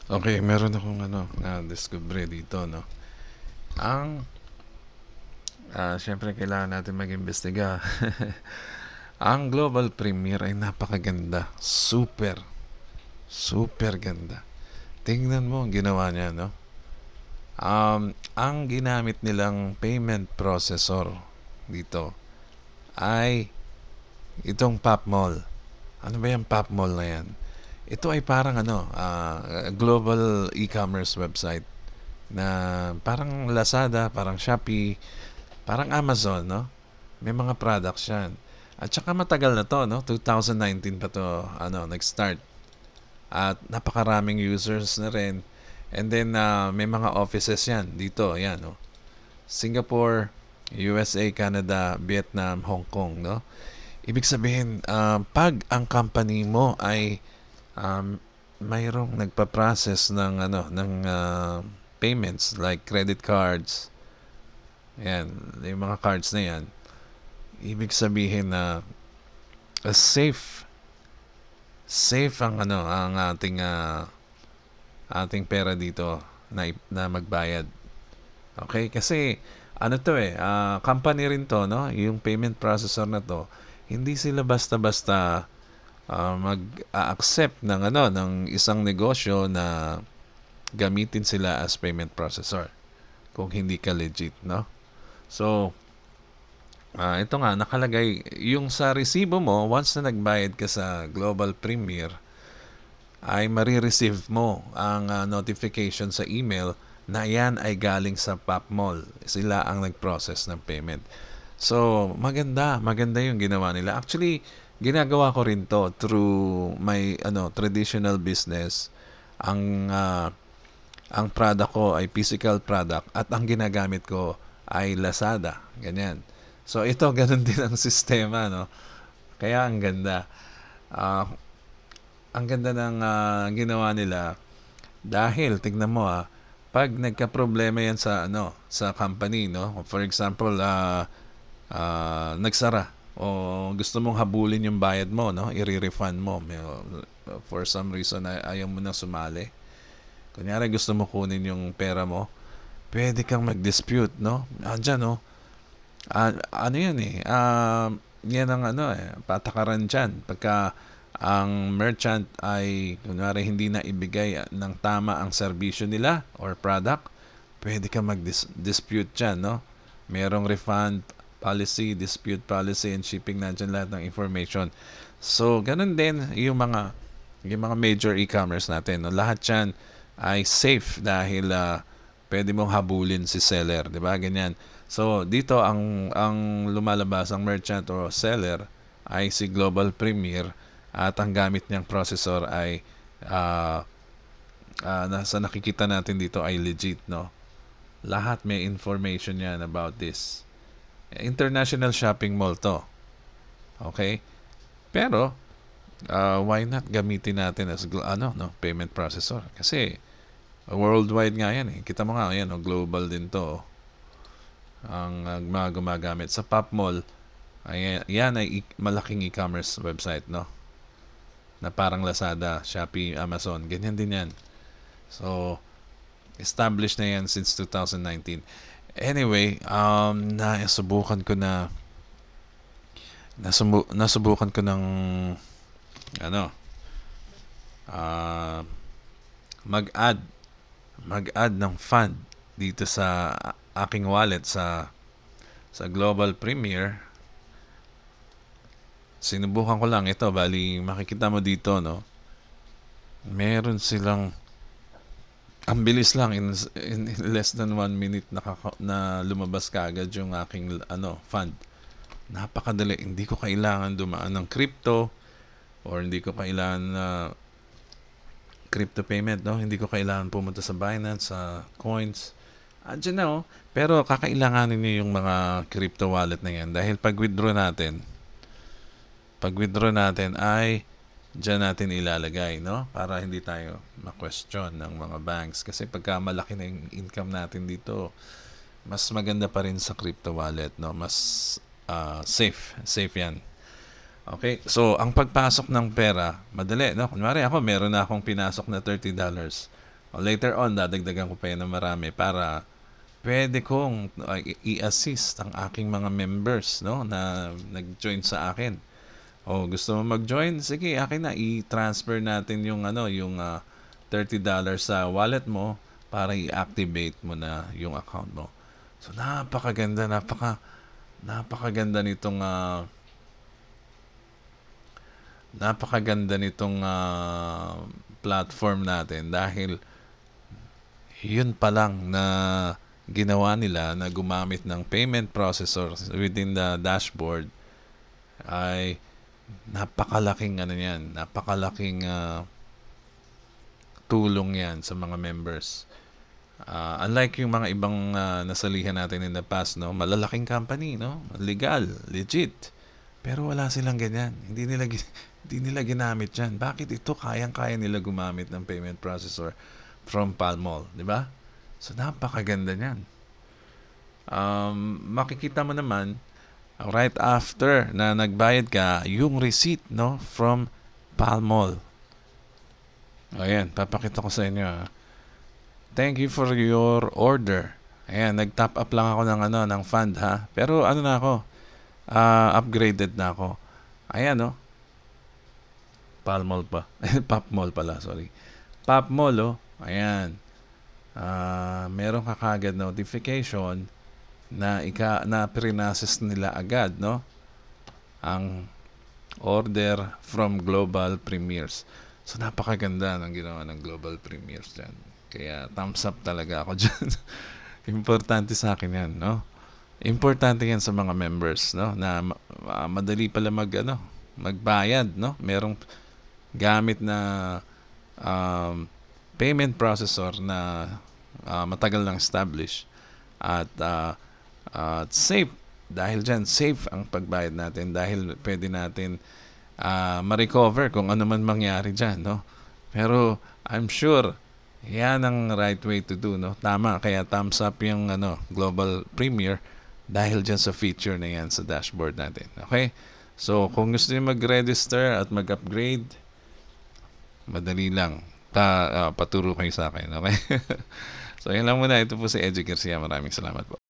Okay, meron akong na-discover dito, no? Ang, Siyempre kailangan natin mag-imbestiga. Ang Global Premiere ay napakaganda. Super, super ganda. Tingnan mo ang ginawa niya, no? Ang ginamit nilang payment processor dito ay itong Popmall. Ano ba yung Popmall na yan? Ito ay parang global e-commerce website na parang Lazada, parang Shopee, parang Amazon, no? May mga products yan. At saka matagal na to, no? 2019 pa to, nag-start. At napakaraming users na rin. And then, may mga offices yan dito, yan, no? Singapore, USA, Canada, Vietnam, Hong Kong, no? Ibig sabihin, pag ang company mo ay um, mayroong nagpa-process ng payments like credit cards, yan, yung mga cards na yan, ibig sabihin na safe, safe ang ating pera dito na magbayad. Okay? Kasi company rin to, no? Yung payment processor na to, hindi sila basta-basta mag-accept ng isang negosyo na gamitin sila as payment processor kung hindi ka legit, no? So, ito nga, nakalagay, yung sa resibo mo, once na nagbayad ka sa Global Premier, ay marireceive mo ang notification sa email na yan ay galing sa Popmall. Sila ang nag-process ng payment. So, maganda. Maganda yung ginawa nila. Actually, ginagawa ko rin to through my traditional business. Ang product ko ay physical product at ang ginagamit ko ay Lazada. Ganyan. So, ito, ganun din ang sistema, no? Kaya ang ganda. Ah, ang ganda ng ginawa nila dahil tignan mo pag nagka-problema yan sa company, no? For example, nagsara o gusto mong habulin yung bayad mo, no? I-refund mo. For some reason ayaw mo na sumali. Kunyari gusto mo kunin yung pera mo, pwede kang mag-dispute, no? Andiyan, no? Ano yan eh, yan ang patakaran dyan. Pagka ang merchant ay, kunwari, hindi na ibigay ng tama ang serbisyo nila or product, pwede ka mag-dispute dyan, no? Merong refund policy, dispute policy, and shipping na dyan lahat ng information. So, ganun din yung mga major e-commerce natin, no? Lahat yan ay safe dahil pwede mong habulin si seller, di ba? Ganyan. So, dito ang lumalabas ang merchant o seller ay si Global Premier at ang gamit niyang processor ay uh, nasa nakikita natin dito ay legit, no? Lahat may information yan about this. International shopping mall to. Okay? Pero, why not gamitin natin as no, payment processor? Kasi, worldwide nga yan eh. Kita mo nga, yan, global din to. Ang mga gumagamit sa Popmall, yan ay malaking e-commerce website, no? Na parang Lazada, Shopee, Amazon, ganyan din yan. So, established na yan since 2019. Anyway, nasubukan ko ng ano, uh, mag-add mag-add ng fund dito sa aking wallet sa Global Premier. Sinubukan ko lang ito, bali makikita mo dito, no? Meron silang ang bilis lang in less than 1 minute na lumabas kaagad yung aking fund. Napakadali, hindi ko kailangan dumaan ng crypto or hindi ko kailangan crypto payment, no? Hindi ko kailangan pumunta sa Binance, sa coins. Andiyan na, oh. Pero kakailanganin niyo yung mga crypto wallet na yan dahil pag withdraw natin ay diyan natin ilalagay, no? Para hindi tayo ma-question ng mga banks. Kasi pagka malaki na yung income natin dito, mas maganda pa rin sa crypto wallet, no? Mas safe. Safe yan. Okay? So, ang pagpasok ng pera, madali, no? Kunwari ako, meron na akong pinasok na $30. Later on, dadagdagan ko pa yan ng marami para pwede kong i-assist ang aking mga members, no, na nag-join sa akin. O gusto mo mag-join? Sige, akin na i-transfer natin yung yung $30 sa wallet mo para i-activate mo na yung account mo. So napakaganda nitong platform natin dahil yun pa lang na ginawa nila na gumamit ng payment processor within the dashboard ay napakalaking napakalaking tulong yan sa mga members. Unlike yung mga ibang nasalihan natin in the past, no, malalaking company, no, legal, legit, pero wala silang ganyan. Hindi nila ginamit yan. Bakit ito kayang-kaya nila gumamit ng payment processor from Palmol, di ba? So napakaganda niyan. Makikita mo naman right after na nagbayad ka yung receipt, no, from Palmol. Ayan, papakita ko sa inyo. Thank you for your order. Ayan, nag-top up lang ako ng fund, ha. Pero ano na ako? Upgraded na ako. Ayan, no. Palmol pa. Popmall pala, sorry. Popmall, oh. Ayan. Meron ka kagad notification na pre-process nila agad, no? Ang order from Global Premiers. So napakaganda ng ginawa ng Global Premiers dyan. Kaya thumbs up talaga ako dyan. Importante sa akin yan, no? Importante yan sa mga members, no? Na madali pala magbayad, no? Merong gamit na payment processor na matagal lang establish at safe. Dahil dyan, safe ang pagbayad natin dahil pwede natin ma-recover kung ano man mangyari dyan, no? Pero I'm sure yan ang right way to do, no? Tama, kaya thumbs up yung Global Premier dahil dyan sa feature na yan sa dashboard natin. Okay? So, kung gusto niyo mag-register at mag-upgrade, madali lang. Paturo kayo sa akin. Okay? So, yan lang muna. Ito po si Edgy Garcia. Maraming salamat po.